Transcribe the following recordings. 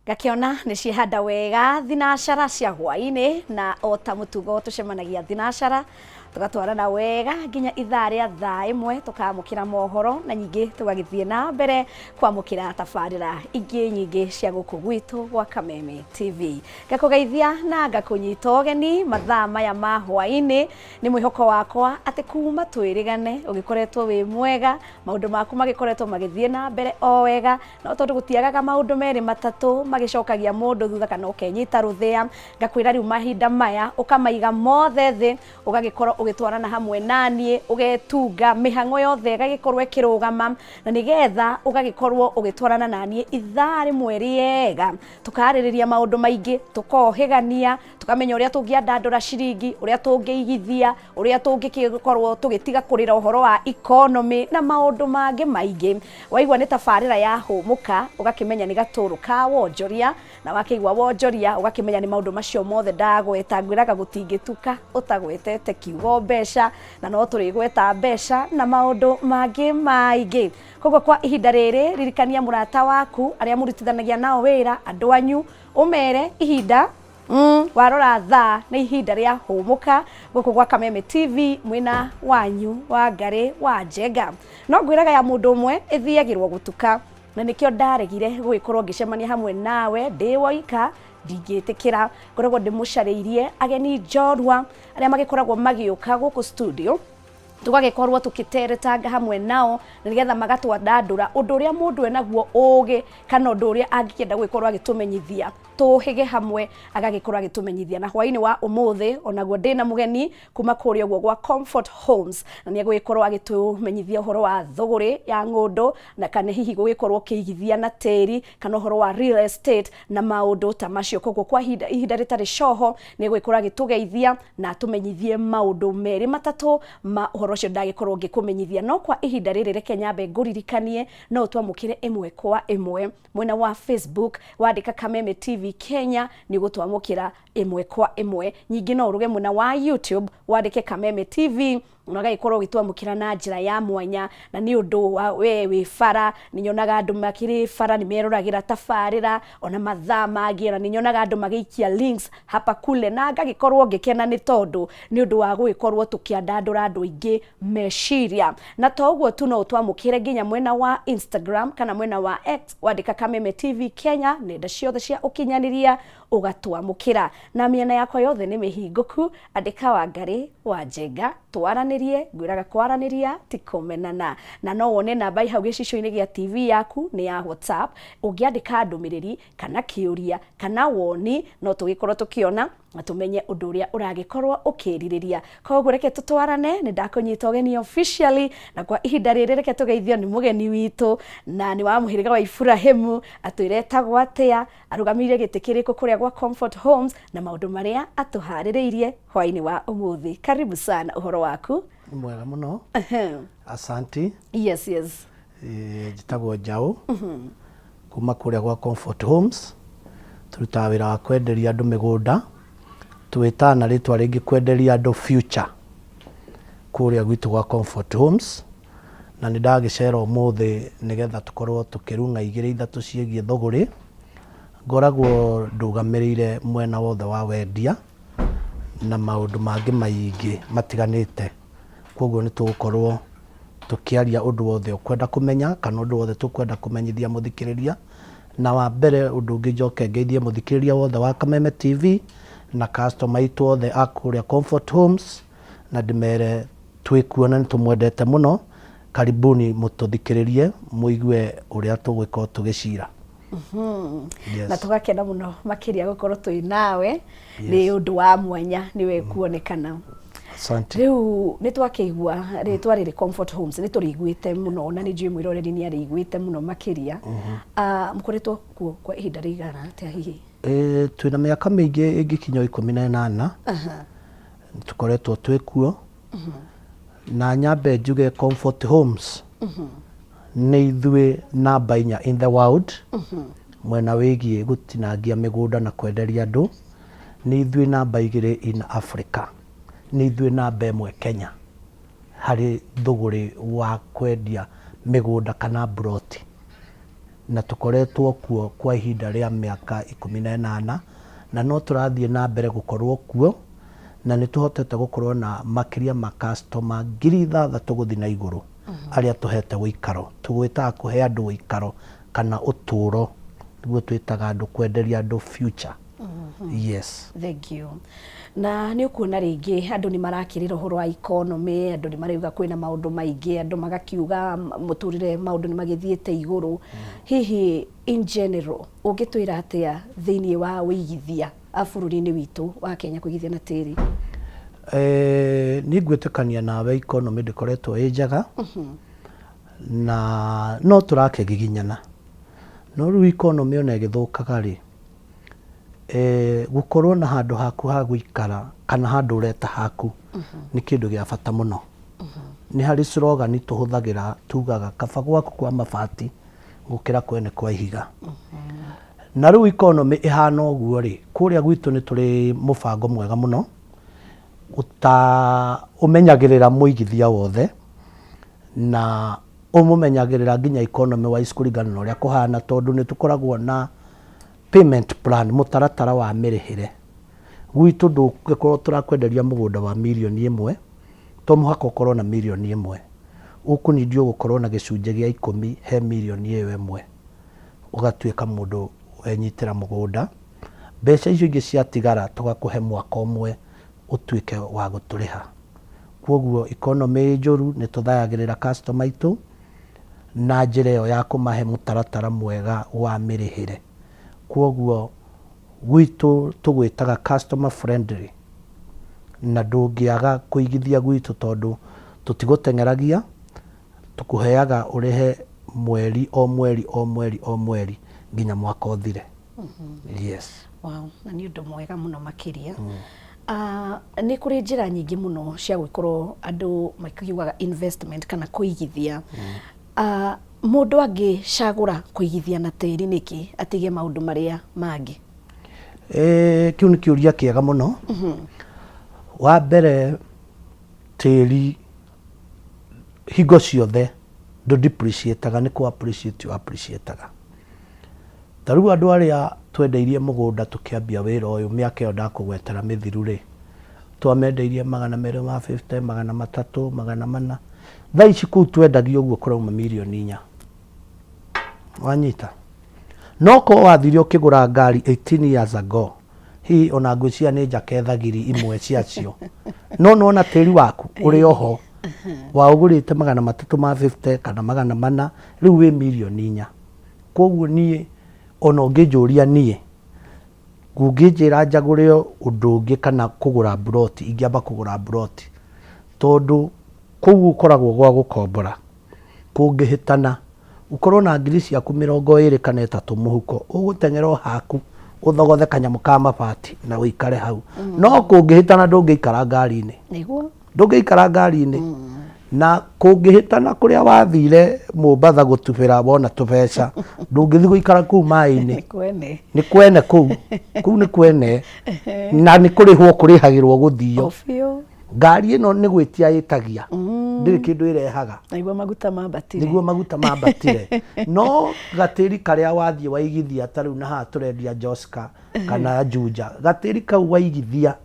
Gakiona ni cihanda wega thinacara cia hwaini na ota mutugo tucemanagia thinacara tugatwarana wega nginya ithaa ria thaa imwe tukamukira mohoro na nyingi tugagithie na mbere kwamukira tabarira ingi nyingi cia guku gwitu gwa Kameme TV. Gakugeithia na gakunyita ugeni mathaa maya ma hwaini ni mwihoko wakwa ati kuma twirigane ugikoretwo wi mwega maundu maku magikoretwo magithie na mbere o wega no tondu gutiagaga maundu meri matatu magicokagia mundu thutha kana ukenyita ruthia ngakwira riu mahinda maya ukamaiga mothe thi ugagikorwo ugitwarana hamwe nanie ugetunga mihango yothe gagikorwo ikirugama na nigetha ugagikorwo ugitwarana nanie ithaa rimwe riega tukaririria maundu maingi tukohigania tukamenya uria tungiandandura ciringi uria tungiigithia uria tungikorwo tugitiga kurira uhoro wa economy na maundu mangi maingi waigwa ni tabarira ya humuka ugakimenya ni gaturu ka wonjoria na wakeigwa wonjoria ugakimenya ni maundu macio mothe ndagweta ngwiraga gutingituka utagwetete kiugo mbeca na no turigweta mbeca na maundu mangi maingi koguo kwa ihinda riri ririkania murata waku aria murutithanagia nao wira andu anyu umere ihinda warora thaa na ihinda ria humuka guku gwa Kameme TV mwina wanyu wa Ngari wa Njenga no ngwiraga ya mundu umwe ithiagirwo gutuka na nikio ndaregire gwikorwo ngicemania hamwe nawe ndi woika ndingitikira ngoragwo ndimucariirie ageni njorwa aria magikoragwo magiuka guku studio tugagikorwo tukiteretanga hamwe nao nigetha magatwandandura undu uria mundu enaguo ugi kana undu uria angienda gwikorwo agitumenyithia tuhige hamwe agagikorwo agitumenyithia na hwaini wa umuthi onaguo ndina mugeni kuma kuria uguo gwa Comfort Homes na ni agwikorwo agitumenyithia uhoro wa thoguri ya ngundu na kana hihi gwikorwo kiigithia na teri kana uhoro wa real estate na maundu ta macio koguo kwa ihinda ritari coho ni agwikorwo agitugeithia na tumenyithie maundu meri matatu ma uhoro cio ndagikorwo ngikumenyithia no kwa ihinda riri reke nyambe nguririkanie no twamukire imwe kwa imwe mwena wa Facebook wandika Kameme TV Kenya ni gutwamukira imwe kwa imwe nyingi no uruge mwena wa YouTube wandike Kameme TV unagagikorwo gitwamukira na njira ya mwanya na ni undu wa we fara ninyonaga andu makiri fara nimeruragira tabarira ona mathaa mangi na ninyonaga andu magiikia links hapa kule na ngagikorwo ngikena ni tondu ni undu wa gwikorwo tukiandandura andu ingi meshiria na toguo tu no twamukire nginya mwena wa Instagram kana mwena wa X wandika Kameme TV Kenya nenda ciothe cia ukinyaniria ugatwamukira na miena yakwa yothe ni mihinguku andika wa Ngari wa Njenga twaranirie ngwiraga kwaraniria ti kumenana na no wone namba hau gicicio-ini gia TV yaku ni ya WhatsApp ungiandika ndumiriri kana kiuria kana woni no tugikorwo tukiona na tumenye undu uria uragikorwo ukiririria koguo reke tutwarane ni ndakunyita ugeni officially na kwa ihinda riri reke tugeithio ni mugeni witu na ni wa muhiriga wa Ibrahimu atwiretagwo atia arugamire gitikiriko kuria gwa Comfort Homes na maundu maria atuhaririirie hwaini wa umuthi. Karibu sana, uhoro waku? Mwega muno. Asanti. Yes. Jitagwo Njau. Kuma kuria gwa Comfort Homes. Turuta wira wa kwenderia andu migunda. Twitana ritwa ringi kwenderia andu future. Kuria gwitu gwa Comfort Homes. Na nindagicera umuthi nigetha tukorwo tukirunga igire ithatu ciegie thoguri. Ngoragwo ndugamirire mwena wothe wa wendia na maundu mangi maingi matiganite koguo ni tugukorwo tukiaria undu wothe ukwenda kumenya kana undu wothe tukwenda kumenyithia muthikiriria na wa mbere undu ungi njoke ngeithie muthikiriria wothe wa Kameme TV na customer itu wothe akuria Comfort Homes na ndimere twikuona nitumwendete muno karibuni mututhikiririe muigue uria tugwiko tugicira. Yes. Na tugakena muno makiria gukorwo twi nawe ni undu wa mwanya niwe kuonekana. Asante. Riu ni twakigwa ritwa riri Comfort Homes ni turiguite muno na ni njui mwiroreri ni ariguite muno makiria mukoretwo kuo kwa ihinda rigana atia hihi? Twina miaka mingi ingikinya 18 tukoretwo twikuo na nyambe njuge Comfort Homes ni ithui namba 4 in the world mwena wigie gutinangia migunda na kwenderia andu ni ithui namba 2 in Africa ni ithui namba 1 Kenya hari thuguri wa kwendia migunda kana broti na tukoretwo kuo kwa ihinda rĩa mĩaka 18 na no tũrathiĩ na mbere gũkorwo kuo na nĩ tũhotete gũkorwo na makĩria ma customer 6,000 gũthiĩ na igũrũ arĩa tũhete ũikaro tũgwĩtaga kũhe andũ ũikaro kana ũtũũro nĩguo twĩtaga andũ kwenderia andũ future. Yes. Thank you. Na nĩ ũkuona rĩngĩ andũ nĩ marakĩrĩra ũhoro wa economy, andũ nĩ marauga kwĩna maũndũ maingĩ, andũ magakiuga mũtũrĩre maũndũ nĩ magĩthiĩte igũrũ. Hihi in general ũngĩtwĩra atĩa thĩinĩ wa ũigithia bũrũri-inĩ witũ wa Kenya kũigithia na tĩri? Nĩ ngwĩtĩkania nawe economy ndĩkoretwo ĩ njega na no tũrakĩgiginyana. No rĩu economy ona ĩgĩthũkaga rĩ, gũkorwo na handũ haku ha gũikara kana handũ ũreta haku nĩ kĩndũ gĩa bata mũno. Nĩ harĩ slogan tũhũthagĩra tugaga kaba gwaku kwa mabati gũkĩra kwene kwa ihiga. Na rĩu economy ĩhana ũguo rĩ, kũrĩa gwitũ nĩ tũrĩ mũbango mwega mũno ũmenyagĩrĩra mũigithia wothe na ũmũmenyagĩrĩra nginya economy wise kũringana na ũrĩa kũhana, tondũ nĩ tũkoragwo na payment plan, mũtaratara wa mĩrĩhĩre. Gwitũ ndũngĩkorwo tũrakwenderia mũgũnda wa mirioni 1 to mũhaka ũkorwo na mirioni 1. Ũkũnidio gũkorwo na gĩcunjĩ gĩa 10 he mirioni ĩyo 1 ũgatuĩka mũndũ wenyitĩra mũgũnda. Mbeca icio ingĩ ciatigara tũgakũhe mwaka ũmwe ũtuĩke wa gũtũrĩha. Kwoguo economy njũru nĩ tũthayagĩrĩra customer aitũ na njĩra ĩyo ya kũmahe mũtaratara mwega wa mĩrĩhĩre. Kwoguo gwitũ tũgwĩtaga customer friendly na ndũngĩaga kũigithia gwitũ tondũ tũtigũteng'eragia, tũkũheaga ũrĩhe mweri o mweri o mweri o mweri nginya mwaka ũthire. Yes. Wow, na nĩ ũndũ mwega mũno makĩria. Nĩ kũrĩ njĩra nyingĩ mũno cia gwĩkorwo andũ makiugaga investment kana kũigithia. Mũndũ angĩcagũra kũigithia na tĩri nĩkĩ atige maũndũ marĩa mangĩ? Kĩu nĩ kĩũria kĩega mũno. Wa mbere tĩri hingo ciothe ndũ-depreciate-aga, nĩ kũ-appreciate ũappreciate-aga. Ta rĩu andũ arĩa twendeirie mũgũnda tũkĩambia wĩra ũyũ mĩaka ĩyo ndakũgwetera mĩthiru rĩ, twamendeirie 250, 300, 400. Thaa ici kũu twendagio ũguo kũrauma mirioni 4. Wanyita? No ko wathire ũkĩgũra ngari 18 years ago, hihi ona ngwĩciria nĩ njakethagiri imwe ciacio. No nona tĩri waku ũrĩ oho waũgũrĩte 350 kana 400, rĩu wĩ mirioni 4. Kwoguo niĩ ona ũngĩnjũria niĩ ngũngĩnjĩra njagũre ũndũ ũngĩ kana kũgũra broti, ingĩamba kũgũra broti tondũ kũu ũkoragwo gwa gũkombora. Kũngĩhĩtana ũkorwo na ngiri ciaku 20 kana 30 mũhuko, ũgũteng'era haku ũthogothe kanyamũ ka mabati na ũikare hau. No kũngĩhĩtana ndũngĩikara ngari-inĩ. Nĩguo? Ndũngĩikara ngari-inĩ. Na kũngĩhĩtana kũrĩa wathire Mombatha gũtubĩra wona tũbeca, ndũngĩthiĩ gũikara kũu maĩ-inĩ. Nĩ kwene kũu. Kũu nĩ kwene. Na nĩ kũrĩhwo kũrĩhagĩrwo gũthio. Ngari ĩno nĩ gwĩtia ĩtagia. Ndĩrĩ kĩndũ ĩrehaga. Nĩguo maguta mambatire. Nĩguo maguta mambatire. No gatĩri karĩa wathiĩ waigithia ta rĩu na haha tũrendia Joska kana Juja, gatĩri kau waigithia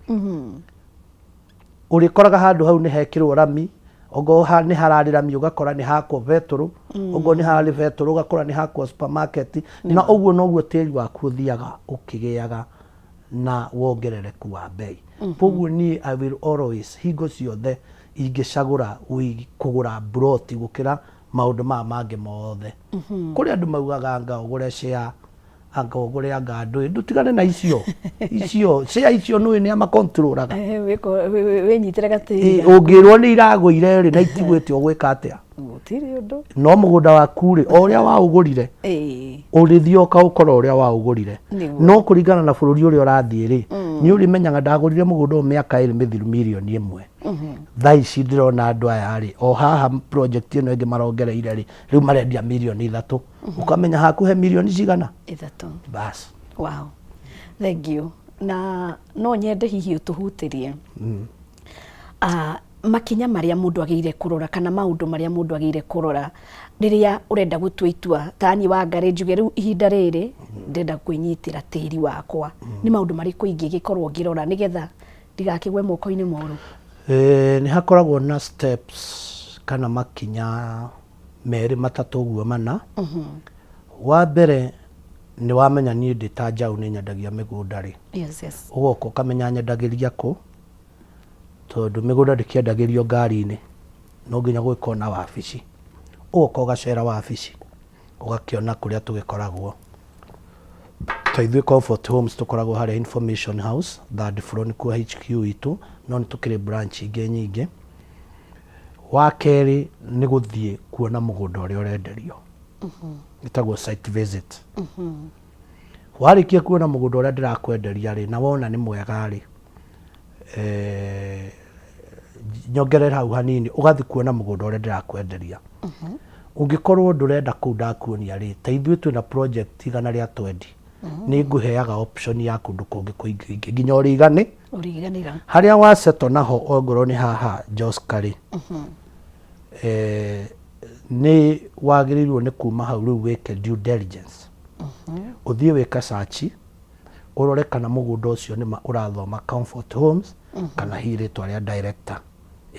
ũrĩkoraga handũ hau nĩ hekĩrwo rami, ogo nĩ hararĩ rami ũgakora nĩ hakwo betũrũ, ogo nĩ hararĩ betũrũ ũgakora nĩ hakwo supermarket, na ũguo noguo tĩri waku ũthiaga ũkĩgĩaga na wongerereku wa bei. Kwoguo niĩ I will always hingo ciothe ingĩcagũra kũgũra broti gũkĩra maũndũ maya mangĩ mothe. Kũrĩ andũ maugaga anga ũgũre share, anga ũgũre anga ndũĩ, ndũtigane na icio. Icio share icio nũĩ nĩ amakontrolaga. Wĩnyitĩre gatĩri. Ũngĩrwo nĩ iragũire rĩ na itigwĩte ũgwĩka atĩa? Gũtirĩ ũndũ. No mũgũnda waku rĩ, o ũrĩa waũgũrire ũrĩthiĩ ũkaũkora ũrĩa waũgũrire. No kũringana na bũrũri ũrĩa ũrathiĩ rĩ, nĩ ũrĩmenyaga ndagũrire mũgũnda ũyũ mĩaka 2 mĩthiru mirioni 1. Thaa ici ndĩrona andũ aya rĩ, o haha project ĩno ĩngĩ marongereire rĩ, rĩu marendia mirioni 3. Ũkamenya hakuhe mirioni cigana? 3. Bas. Wow. Thank you. Na no nyende hihi ũtũhutĩrie makinya marĩa mũndũ agĩrĩire kũrora kana maũndũ marĩa mũndũ agĩrĩire kũrora riria urenda gutua itua tani wa Ngari njuge riu ihinda riri ndenda kwinyitira tiri wakwa ni maundu mariku ingi gikorwo ngirora nigetha ndigakigwe moko-ini moru? Ni hakoragwo na steps kana makinya meri matatu uguo mana. Wa mbere ni wamenya ni ndi ta njaũ ni nyendagia migunda ri. Yes. Ugoka ukamenya nyendagiria ku tondu migunda ndikiendagirio ngari-ini, no nginya gwikwo na wabici. Ugoka ugacera wabici ugakiona kuria tugikoragwo. Ta ithuĩ Comfort Homes tukoragwo haria Information House, third floor ni kuo HQ itu, no ni tukiri branch ingi nyingi. Wa keri ni guthie kuona mugunda uria urenderio, itagwo site visit. Warikia kuona mugunda uria ndirakwenderia ri na wona ni mwega ri, nyongerera hau hanini ugathi kuona mugunda uria ndirakwenderia. Ungikorwo ndurenda kuu ndakuonia ri, ta ithuĩ twina project igana ria 20, ni nguheaga option ya kundu kungi kuingi nginya uriganira haria wa settle naho ongorwo ni haha Joska ri. Ni wagirirwo ni kuma hau riu wike due diligence. Uthie wika search urore kana mugunda ucio ni urathoma Comfort Homes kana hi ritwa ria director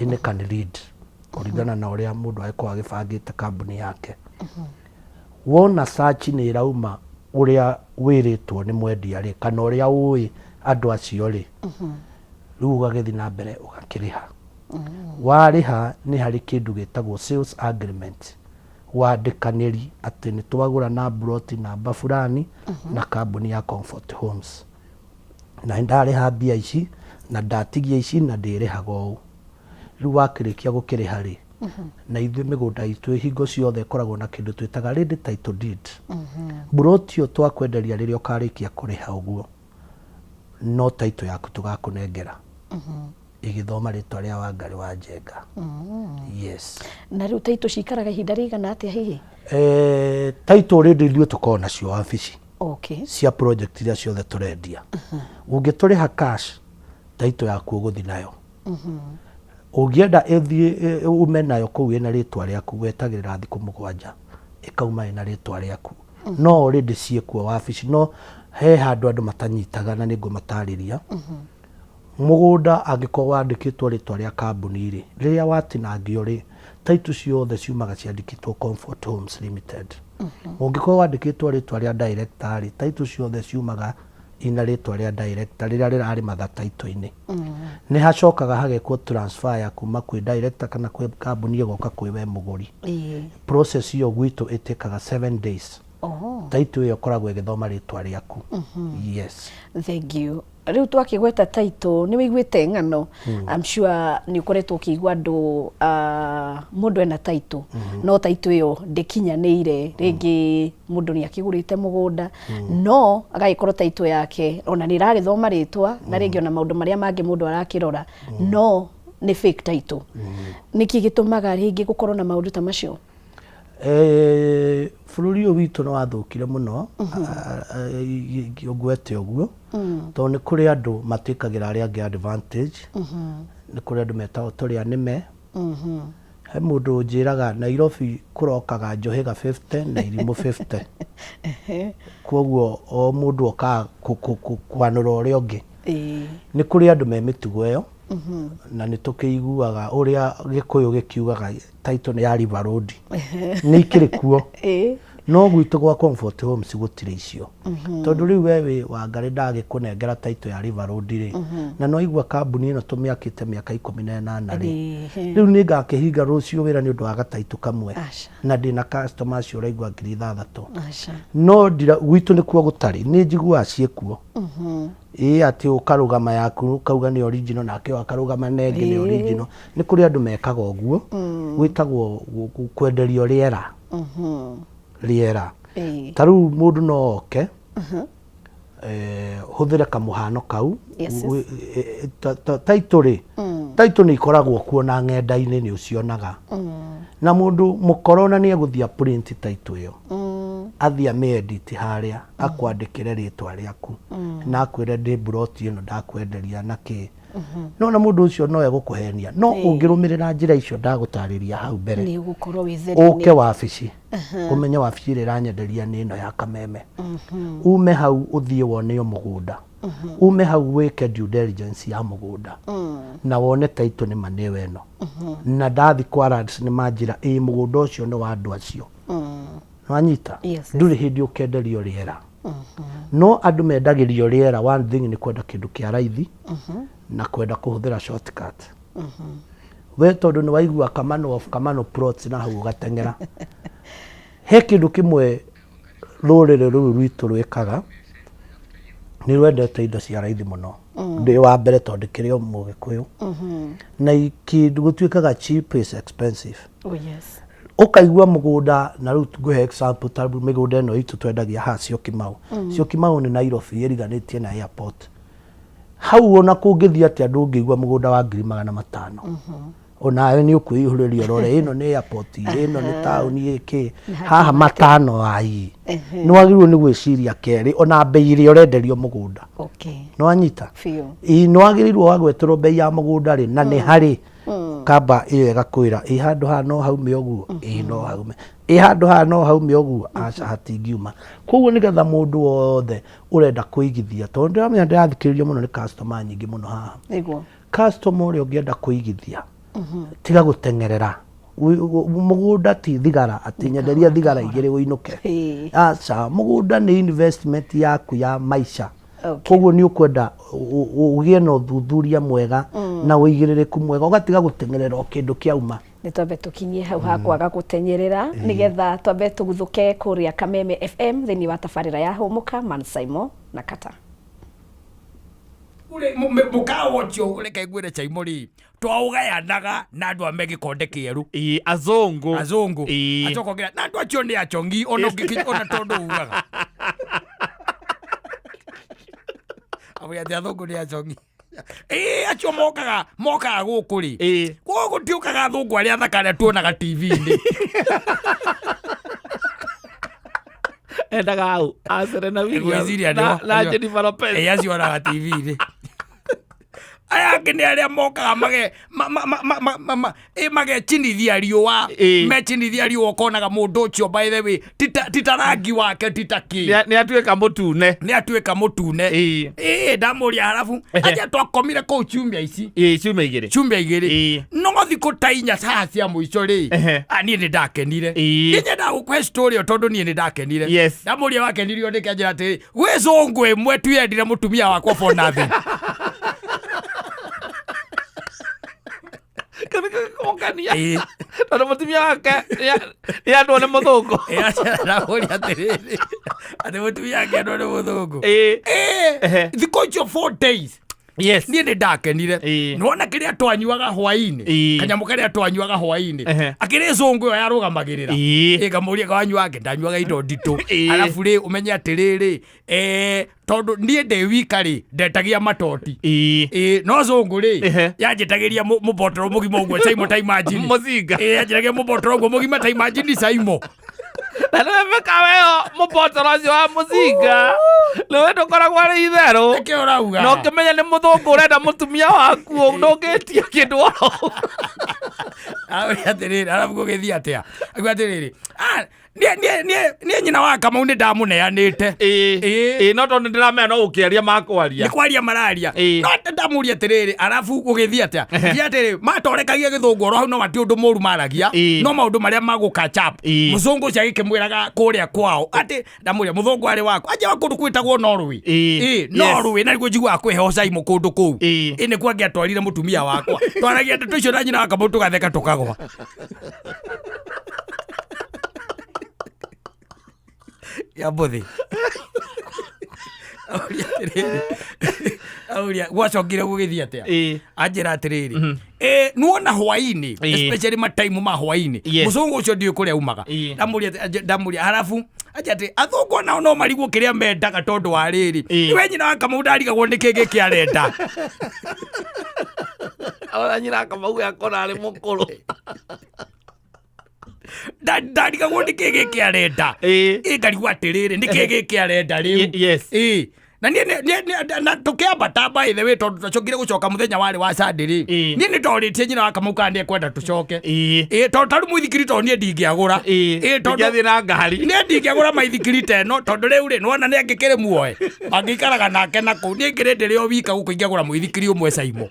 ini can lead kuringana na uria mundu aiko agibangite kambuni yake. Wona search ni irauma uria wiritwo ni mwendia ri kana uria ui andu acio ri, riu ugagithi na mbere ugakiriha. Wariha ni hari kindu gitagwo sales agreement, wandikaniri ati ni twagura na broti namba fulani na kambuni ya Comfort Homes, na ndariha mbia ici na ndatigia ici na ndirihaga ũũ. Riu wakirikia gukiriha ri, na ithuĩ migunda itu hingo ciothe ikoragwo na kindu twitaga ready title deed. Broti yo twakwenderia riria ukarikia kuriha uguo, no title yaku tugakunengera igithoma ritwa ria Wangari wa Njenga. Yes. Na riu title cikaraga ihinda rigana atia hihi? Title ready ithuĩ tukoragwo nacio wabici. Okay. Cia project iria ciothe turendia. Ungituriha cash, title yaku uguthi nayo. Ungienda ithie ume nayo kuu ina ritwa riaku wetagirira thiku 7 ikauma ina ritwa riaku. No already ciekuo wabici, no he handu andu matanyitaga na ningu matariria. Mugunda angikorwo wandikitwo ritwa ria kambuni ri, riria watinangio ri, title ciothe ciumaga ciandikitwo Comfort Homes Limited. Ungikorwo wandikitwo ritwa ria director ri, title ciothe ciumaga ina ritwa ria director riria rirari matha title-ini. Ni hacokaga hagekwo transfer ya kuma kwi director kana kwi kambuni igoka kwi we muguri. Process iyo gwitu itekaga 7 days. Title iyo koragwo igithoma ritwa riaku. Yes. Thank you. Riu twakigweta title ni wiguite ng'ano. I'm sure ni ukoretwo ukigwa andu mundu ena title no title iyo ndikinyanire, ringi mundu ni akigurite mugunda no agagikorwo title yake ona ni iragithoma ritwa na ringi ona maundu maria mangi mundu arakirora no ni fake title. Niki gitumaga ringi gukorwo na maundu ta macio? Bururi uyu witu no wathukire muno ngwete uguo to ni kuri andu matikagira aria angi advantage. Ni kuri andu metagwo turia nime. He mundu njiraga Nairobi kurokaga njohiga 50 na irimu 50. Koguo o mundu oka kwanura uria ungi. Ni kuri andu me mitugo iyo na ni tukiguaga uria Gikuyu gikiugaga title ni ya River Road ni ikiri kuo. No gwitu gwa Comfort Homes gutire icio tondu riu wewe Wangari ndagikunengera title ya River Road ri na no igwa kambuni ino tumiakite miaka 18 ri riu ni ngakihinga rucio wira ni undu wa title kamwe na ndina customers cio raigwa 6,000. No ndira gwitu ni kuo gutari ni njigua ciekuo. Ati ukarugama yaku kauga ni original na ke wakarugama nengi ni original. Ni kuri andu mekaga uguo gwitagwo kwenderio riera. Riera. Taru mundu no oke huthire kamuhano kau title ni ikoragwo kuo na ng'enda-ini ni ucionaga na mundu mukorona ni eguthia print title iyo athia me edit haria akwandikire ritwa riaku na akwire ndi broti ino ndakwenderia na ki no na mundu ucio no egukuhenia no ungirumirira njira icio ndagutariria hau mbere ni gukorwo witheri uke wabici umenye wabici ire ranyenderia ni ino ya Kameme ume hau uthie wone yo mugunda ume hau weke due diligence ya mugunda na wone taito ni manewe no na ndathi quarants ni manjira mugunda ucio ni wa andu acio nwanyita nduri hindi ukenderio riera no andu mendagirio riera one thing ni kwenda kindu kia raithi na kwenda kuhuthira shortcut we tondu ni waigua Kamano plots na hau gatengera he kindu kimwe rurire ruru rwitu rwikaga ni rwendete indo cia raithi muno ndi wa mbere tondu kirio mugikuyu na kindu gutuikaga cheap is expensive ukaigua mugunda na riu nguhe example tabu migunda ino itu twendagia ha Syokimau ni Nairobi iriganitie na airport hau ona kungithia ati andu ngigua mugunda wa 500,000 onawe ni ukuihuririo rore ino ni airport ino ni town iki haha matano ai ni wagirwo ni gwiciria keri ona bei ire urenderio mugunda no anyita no wagirirwo wagweterwo bei ya mugunda ri na ni hari kamba iyo igakwira handu ha no haume uguo no haume handu ha no haume uguo aca hatingiuma koguo nigetha mundu wothe urenda kuigithia tondu amenya ndirathikiririo muno ni customer nyingi muno haha customer uri ungienda kuigithia tiga gutengerera mugunda ti thigara ati nyenderia thigara igire winuke aca mugunda ni investment yaku ya maisha koguo ni ukwenda ugie na uthuthuria mwega na uigiririku mwega ugatiga gutengerera kindu kiauma ni twambe tukinyie hau ha kwaga gutenyerera nigetha twambe tuguthuke kuria Kameme FM thini wa tabarira ya humuka Mansaimo na Kata ule mukawo tio ule kaigwire chaimori twaugayanaga na andu amegi konde kieru azongo achokogira na andu acio ni achongi ona tondu ugaga abu ya thongo ni achongi acio mokaga guku ri guku tiukaga thungu aria thakare tuonaga TV-ini endaga au Serena Williams na Jennifer Lopez acio oraga TV-ini aya ngene aria mokaga magechinithia riua mechinithia riua konaga mundu ucio by the way titarangi wake titaki ni atuika mutune ndamuria harafu aja twakomire kuu ciumia ici ciumia igiri no thiku ta inya saa cia muico ri nie ni ndakenire nginya ndagukwe story tondu nie ni ndakenire ndamuria wakenirio ndikanjira ati gwe zongo imwe tuyendire mutumia wakwa for nothing kongania tondu mutumia wake ni andu ni muthungu ndamuria atiriri ati mutumia wake andu ni muthungu thiku icio 4 days nie ni ndakenire nona kiria twanyuaga hwaini kanyamu karia twanyuaga hwaini akiri zungu yo yarugamagirira ngamuria kawanyua ake ndanyuaga indo nditu alafu ri umenye atiriri tondu nie ndi wikari ndetagia matoti no zungu ri yanjitagiria mubotoro mugima uguo Saimo ta imagine muzinga yanjitagiria mubotoro uguo mugima ta imagine Saimo na meka weo mubotoro acio wa muzinga niwe ndukoragwo ari itheru no ngimenya ni muthungu urenda mutumia waku ndungitia kindu oro atiriri arabu gugithia atia atiriri nie nyina wa Kamau ni ndamuneanite no tondu ndiramenya no ukiaria makwaria ni kwaria mararia no ndamuria atiriri arabu gugithia atia atiriri matorekagia githungu oro hau no mati undu muru maragia no maundu maria maguka chap muzungu cia gikimwiraga kuria kwao ati ndamuria muthungu ari wako aje wakundu kwitagwo Norway Norway na niguo njigua kwihe Saimo kundu kuu ni kwa ngiatwarire mutumia wakwa twaragia ndeto icio na nyina wa Kamau tugatheka tukagwa ya bothi auria gwacongire gugithia atia anjira atiriri nuona hwaini especially mataimu ma hwaini muzungu ucio ndiu kuria umaga ndamuria harafu ajate athungu nao no marigwo kiria mendaga tondu wa riri iwe nyina wa Kamau ndarigagwo ni kingi kiarenda ora nyina Kamau yakona ari mukuru ndarigagwo ni kingi kiarenda ngarigwo atiriri ni kingi kiarenda riu na tukiambata by the way tondu tutacokire gucoka muthenya wari wa Sunday ni ndoritie nyina wa Kamau kandi ekwenda tucoke tondu taru muithikiri tondu nie ndingiagura tondu ngiathie na ngari ni ndingiagura maithikiri teno tondu riu ri nona ni angikire muoe angikaraga nake na ku ni ngirende rio wika guko ingiagura muithikiri umwe Saimo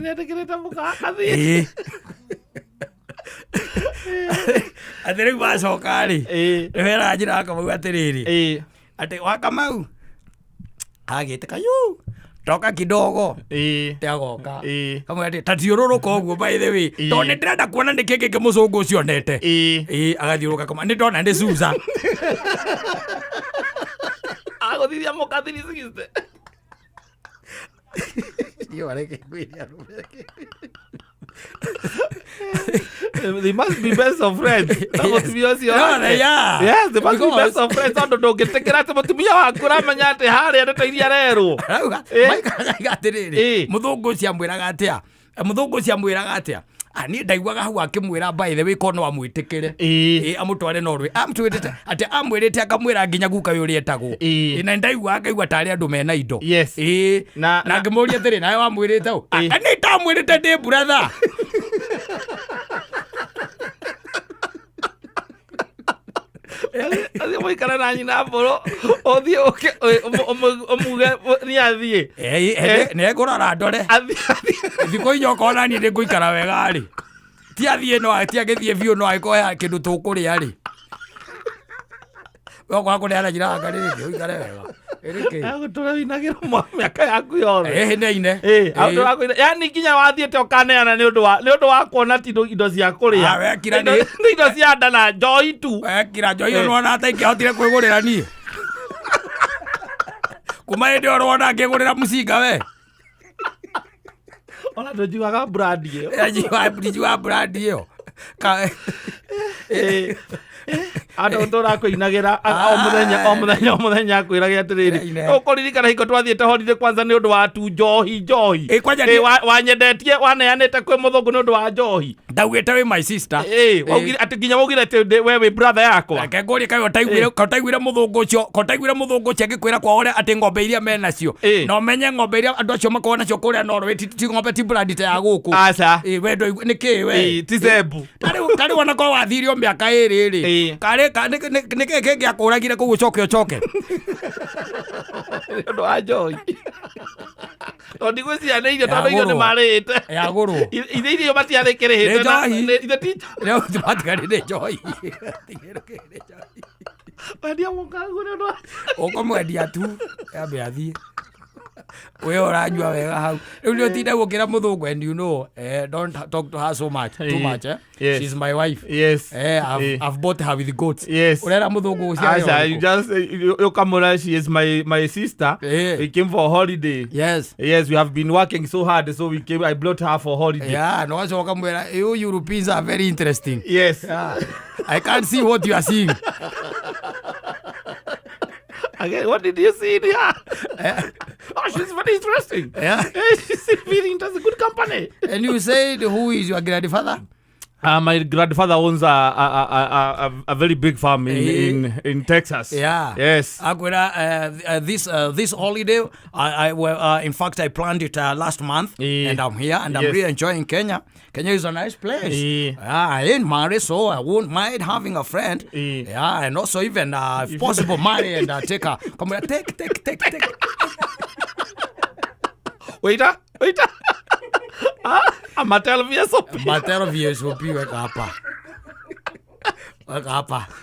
nĩndĩkĩrĩte mũkakathi atĩ rĩu macoka-rĩ nĩwera njĩra wa Kamau atĩrĩrĩ atĩ wa Kamau agĩte kayu toka kidogo agoka Kamau atĩ tathiũrũrũka ũguo by the way tondũ nĩndĩrenda kuona nĩkĩ kĩngĩ mũcũngũ ũcio onete agathiũrũka Kamau nĩndona nĩ Susa agũthithia mũkathi nĩcigiste They must be best of friends. Yes, they must be best of friends. Tondu ndũngĩtĩkĩra atĩ mũtumia waku ũramenya atĩ harĩa ndeto iria rerwo atĩrĩrĩ mũthũngũ ũcio amwĩraga atĩa niĩ ndaiguaga hau akĩmwĩra by the way korwo no amwĩtĩkĩre amũtware Norway amwĩrĩte atĩ amwĩrĩte akamwĩra nginya guka we ũrĩa etagwo na ndaiguaga akaigua tarĩ andũ mena indo na ngĩmũria atĩrĩ nawe wamwĩrĩte ũ nĩ itamwĩrĩte ndĩ brother athiĩ mũikara na nyina mbũrũ ũthiĩ ũmuge nĩ athiĩ nĩngũrora ndore thikũ inya ũkona niĩ nĩngũikara wega-rĩ ti athiĩ no atiagĩthiĩ biũ no agĩkorwo kĩndũ tũkũrĩa-rĩ wokwa kũrĩana njĩra wa ngarĩ rĩngĩ ũikare wega agũtũra wĩinagĩra mĩaka yaku yothe hĩnaine yani nginya wathiĩte ũkaneana nĩ ũndũ wa kuona ti indo cia kũrĩa nĩ indo cia nda na njohi tu wekira njohi ĩyo nĩwona ata ingĩahotire kwĩgũrĩra niĩ kuma hĩndĩ ĩyo ũrona ngĩgũrĩra mũcinga we ona ndũnjigaga brandi ĩyo brandi ĩyo andũ tũrakũinagĩra o mũthenya akwĩraga atĩrĩrĩ ũkũririkana hingo twathiĩte holiday kwanza nĩ ũndũ wa tu njohi wanyendetie waneanĩte kwĩ mũthũngũ nĩ ũndũ wa njohi ndaugĩte wĩ my sister atĩ nginya waugire atĩ we wĩ brother yakwa ngũria kaĩ ũtaiguire mũthũngũ ũcio angĩkwĩra kwao atĩ ng'ombe iria menacio na ũmenye ng'ombe iria andũ acio makoragwo nacio kũrĩa Norway ti ng'ombe ti brandi ta ya gũkũ aca wendo nĩkĩ we ti zembu tarĩ wona korwo wathirio mĩaka ĩrĩ nĩkĩ kĩngĩakũragire kũu ũcoke ũndũ wa njohi tondũ ndigwĩciranĩirio tondũ irio nĩ marĩte ithe irio matiarĩkĩrĩhĩte matigarĩrĩ njohi wendia mũkangu nĩ ũndũ ũkũmwendia tu ambe athiĩ we ũranyua wega hau rĩu nĩ ũtinda gũkĩra mũthũngũ and you know don't talk to her so much too much yes. She's my wife I've bought her with goats ũrera mũthũngũ ũcio you just ũkamũra she is my sister we came for holiday yes we have been working so hard so I brought her for holiday no wacoka mwera you Europeans are very interesting yes I can't see what you are seeing. Again, what did you see in here? Oh, she's very interesting. She's very interesting. Good company. And you said, who is your grandfather? My grandfather owns a very big farm in Texas. Yes. This holiday, in fact, I planned it last month, and I'm here, and I'm really enjoying Kenya. Kenya is a nice place. I ain't married, so I won't mind having a friend. And also even, if possible, marry and take her. Come here, take. Waiter. Amatel VSOP weka hapa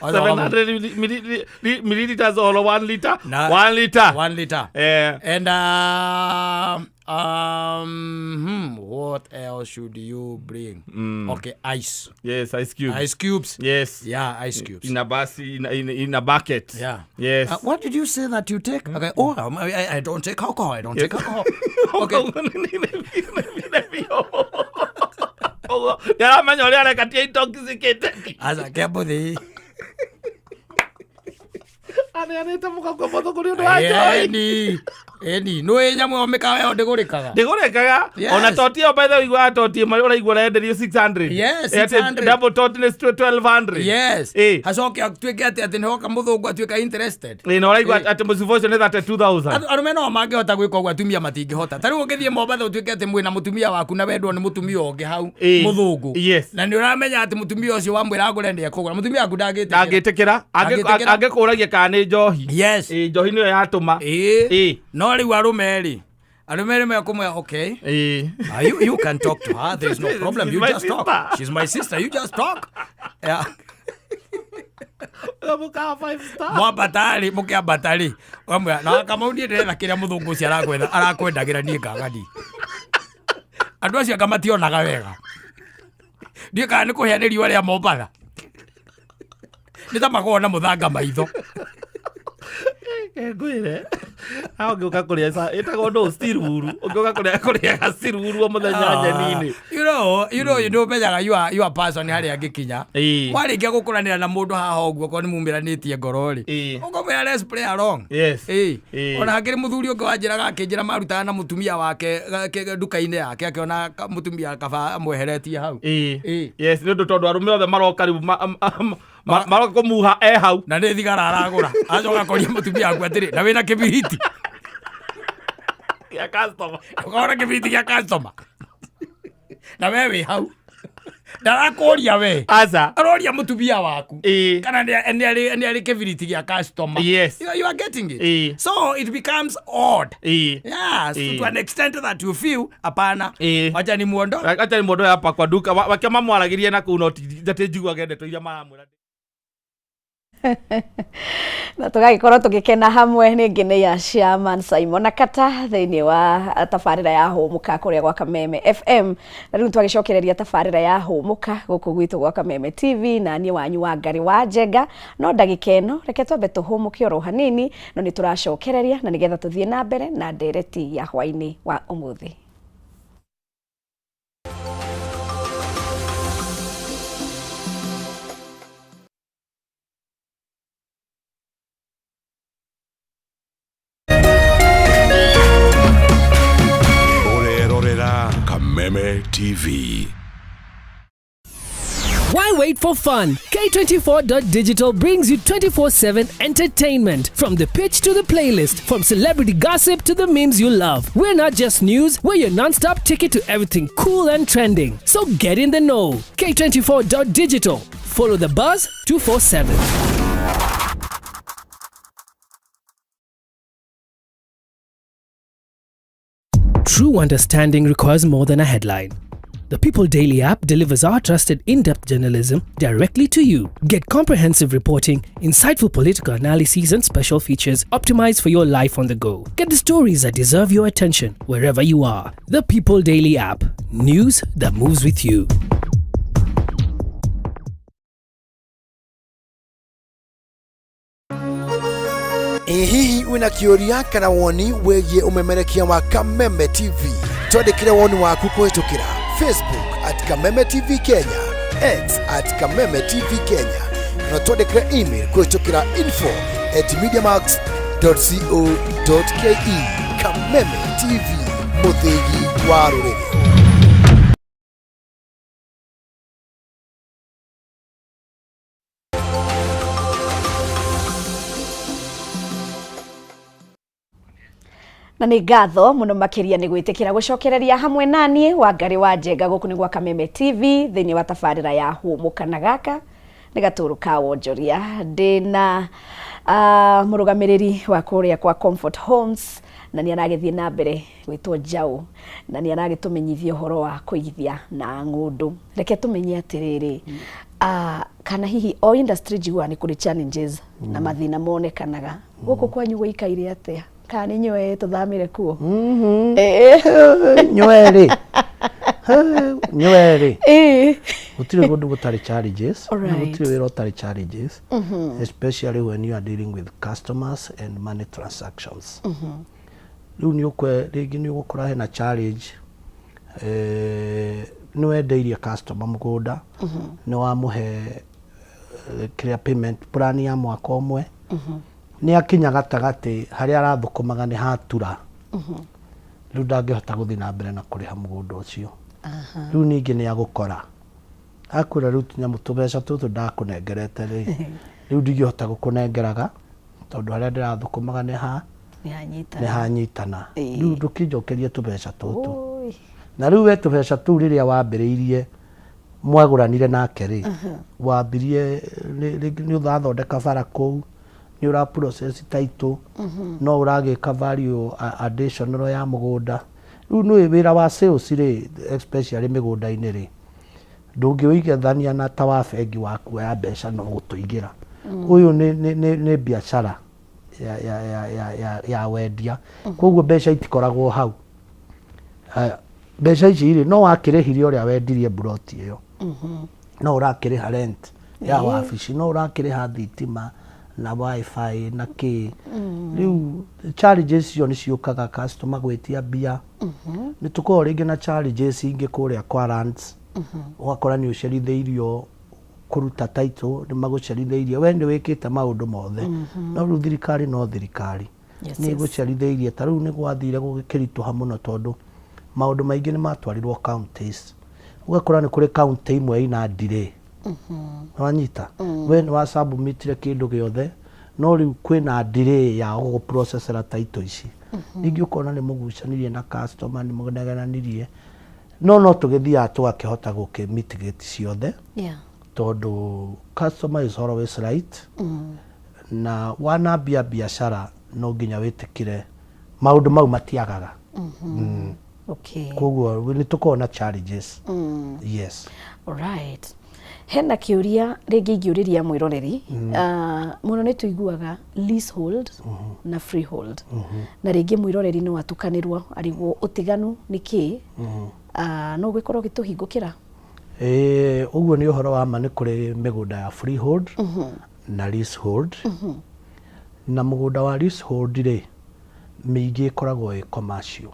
700 milliliters or 1 liter? 1 liter. 1 liter. And what else should you bring? Okay, ice. Yes, ice cubes. Ice cubes. Yes. Yeah, ice cubes. In a bucket. Yeah. Yes. What did you say that you take? Okay. Oh, I don't take alcohol. Take alcohol. Okay. Yaramenya ũrĩa arekatia intoxicate. Aca kembuthi. Aneanĩte mũka kwa mũthũngũ nĩ ũndũ wa njohi. eni no nyamwe omeka yo ndigurikaga ona totio by the way igwa totio mari uraigwa renderio 600 yes 600 double tot is 1200 yes hacoke atwike ati nihoka muthungu atwika interested no uraigwa ati musivocio ni 32000 arume no mangihota gwika ogwa atumia matingihota tari ungithie Mombatha utwike ati mwina mutumia waku na wendwo ni mutumia ungi hau muthungu na ni uramenya ati mutumia ucio wamwira agurende kugura mutumia waku ndagitikira angikuragia kana njohi yes njohi niyo yatuma no riu arumeri me kumwe okay you can talk to her, there's no problem, you just talk, she's my sister, you just talk yeah Mwabatari mukiambatari wamwe na kama undire na kiria muthungu cia arakwendagira nie ngagani andu acio kamationaga wega ndie kana ni kuhea ni riwa ria Mombatha ni ta magona muthanga maitho ngwire aho ngioka kuria sa itago ndo stiruru ngioka kuria gasiruru muthenya nyanini you know menyaga you are person hari angikinya warikia gukuranira na mundu haha uguo ko ni mumiranitie ngorori ukomera let's play along yes ona hakiri muthuri ungi wanjiraga akinjira marutaga na mutumia wake nduka-ini yake akiona mutumia kaba amweheretie hau yes ndio tondu arume othe maroka riu maroka kumuha hau na ni thigara aragura acoka koria mutumia waku atiri na wina kibiriti ya customer ukora kibiriti ya customer na wewe hau ndarakuria we aza aroria mutumia waku kana ni ari kibiriti ya customer yes you are getting it so it becomes odd yes to an extent that you feel apana acha ni muondo hapa kwa duka wakiama mwaragirie na kuno tatejigwa gende to iria maramwira na tugagikorwo tugikena hamwe ni ngine ya Chairman Simon Nakata thiini wa tabarira ya humuka kuria gwa Kameme FM na riu twagicokereria tabarira ya humuka guku gwitu gwa Kameme TV na ni wanyu wa Ngari wa Njenga no ndagika ino reke twambe tuhumuke oro hanini no ni turacokereria na nigetha tuthie na mbere na ndereti ya hwaini wa umuthi. Kameme TV. Why wait for fun? K24.digital brings you 24/7 entertainment. From the pitch to the playlist, from celebrity gossip to the memes you love. We're not just news, we're your non-stop ticket to everything cool and trending. So get in the know. K24.digital. Follow the buzz 247. True understanding requires more than a headline. The People Daily app delivers our trusted in-depth journalism directly to you. Get comprehensive reporting, insightful political analyses and special features optimized for your life on the go. Get the stories that deserve your attention wherever you are. The People Daily app. News that moves with you. Hihi wina kioria kana woni wegie umemerekia wa Kameme TV. Twandikire woni waku kuhitukira Facebook @Kameme TV Kenya, X @Kameme TV Kenya. Na twandikire email kuhitukira info@mediamax.co.ke. Kameme TV, muthigi wa ruriri. na ni ngatho muno makiria ni gwitikira gucokereria hamwe nanie wa Ngari wa Njenga guku ni gwa Kameme TV thiini wa tabarira ya humuka na gaka ni Gaturu ka wonjoria ndina murugamiriri wa kuria kwa Comfort Homes na ni aragithie na mbere gwitwo Njau na ni aragitumenyithia horo wa kuigithia na ngundu. Reke tumenye atiriri kana hihi o industry jigwa ni kuri challenges na mathina monekanaga guku kwanyu guikaire atia kani nyoe tuthamire kuo nywere gutire gundu gutari challenges gutire wira utari challenges especially when you are dealing with customers and money transactions riu ni ukwe rigi ni ugukora hena challenge ni wendeirie customer mugunda ni wamuhe clear payment plan ya mwaka umwe ni akinya gatagati haria arathukumaga ni hatura riu ndangihota guthii na mbere na kuriha mugunda ucio riu ningi ni agukora akwira riu tunyamu tubeca tutu ndakunengerete riu ndingihota gukunengeraga tondu haria ndirathukumaga ni hanyitana riu ndukinjokerie tubeca tutu na riu we tubeca tu riria wambiriirie mwaguranire nake ri wambirie ni uthathondeka bara kou ni ura process title no uragika value additional ya mugunda riu ni wira wa sales ri especially migunda-ini ri ndungiuigethania na ta wa bengi waku ya mbeca no gutuigira uyu ni biashara ya wendia koguo mbeca itikoragwo hau mbeca ici ri no wakirihirie uria wendirie buroti iyo no urakiriha rent ya wabici no urakiriha thitima na wifi na ki riu challenges icio ni ciukaga customer gwitia bia ni tukorwo ringi na challenges ingi kuria kwa lands ugakora ni uceritheirio kuruta title ni maguceritheirie we ni wikite maundu mothe no riu thirikari no thirikari ni guceritheirie ta riu ni gwathire gukirituha muno tondu maundu maingi ni matwarirwo counties ugakora ni kuri county imwe ina delay wanyita we ni wa submitire kindu giothe no riu kwina delay ya go processera title ici ningi ukona ni mugucanirie na customer ni munegananirie no tugithia twakihota guki mitigate ciothe tondu customer is always right na wanambia biashara no nginya witikire maundu mau matiagaga okay koguo ni tukona challenges yes alright hena kiuria ringi ngiuriria mwiroreri muno ni tuiguaga leasehold na freehold na ringi mwiroreri no atukanirwo arigwo utiganu niki no gwikorwo gituhingukira uguo ni uhoro wa ma ni kuri migunda ya freehold na leasehold na mugunda wa leasehold ri miingi ikoragwo i commercial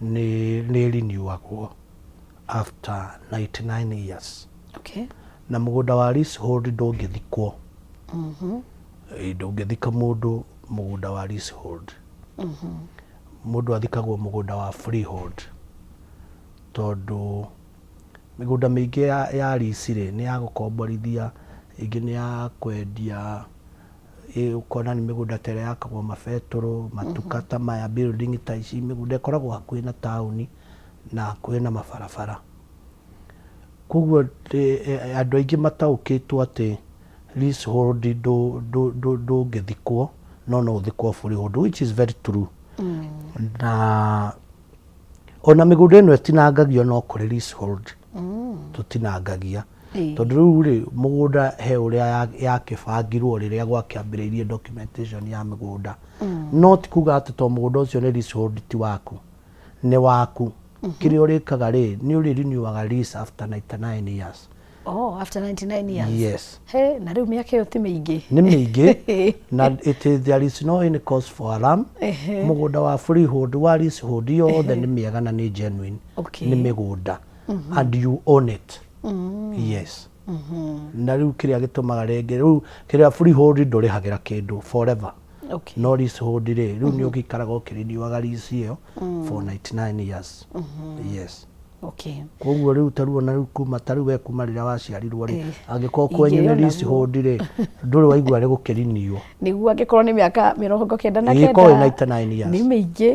ni renewagwo after 99 years okay na mugunda wa leasehold ndungithikwo ndungithika mundu mugunda wa leasehold mundu athikagwo mugunda wa freehold tondu migunda mingi ya lease ri ni ya gukomborithia ingi ni ya kwendia ukona ni migunda tere yakagwo mabetoro matukata maya building ta ici migunda ikoragwo hakuhi na tauni na hakuhi na mabarabara koguo andu aingi mataukitwo ati leasehold ndungithikwo no uthikwo freehold which is very true na ona migunda ino itinangagio no kuri leasehold tutinangagia tondu riu ri mugunda he uria yakibangirwo riria gwakiambiriirie documentation ya migunda no ti kuga ati to mugunda ucio ni leasehold ti waku ni waku kiri urikaga ri ni uri renewaga lease after 99 years after 99 years yes he na riu miaka iyo ti mingi ni mingi na there is no any cause for alarm mugunda wa freehold wa leasehold yothe ni miega na ni genuine ni migunda and you own it yes na riu kiria gitumaga ringi riu kiria freehold ndurihagira kindu forever no leasehold ri riu ni ugikaraga ukiriniwaga lease iyo for 99 years yes okay koguo riu taruo na riu kuma taru we kuma riria waciarirwo ri angikorwo kwenyu ni leasehold ri nduri waigua ri gukirinio niguo angikorwo ni miaka 99 iko 99 years ni mingi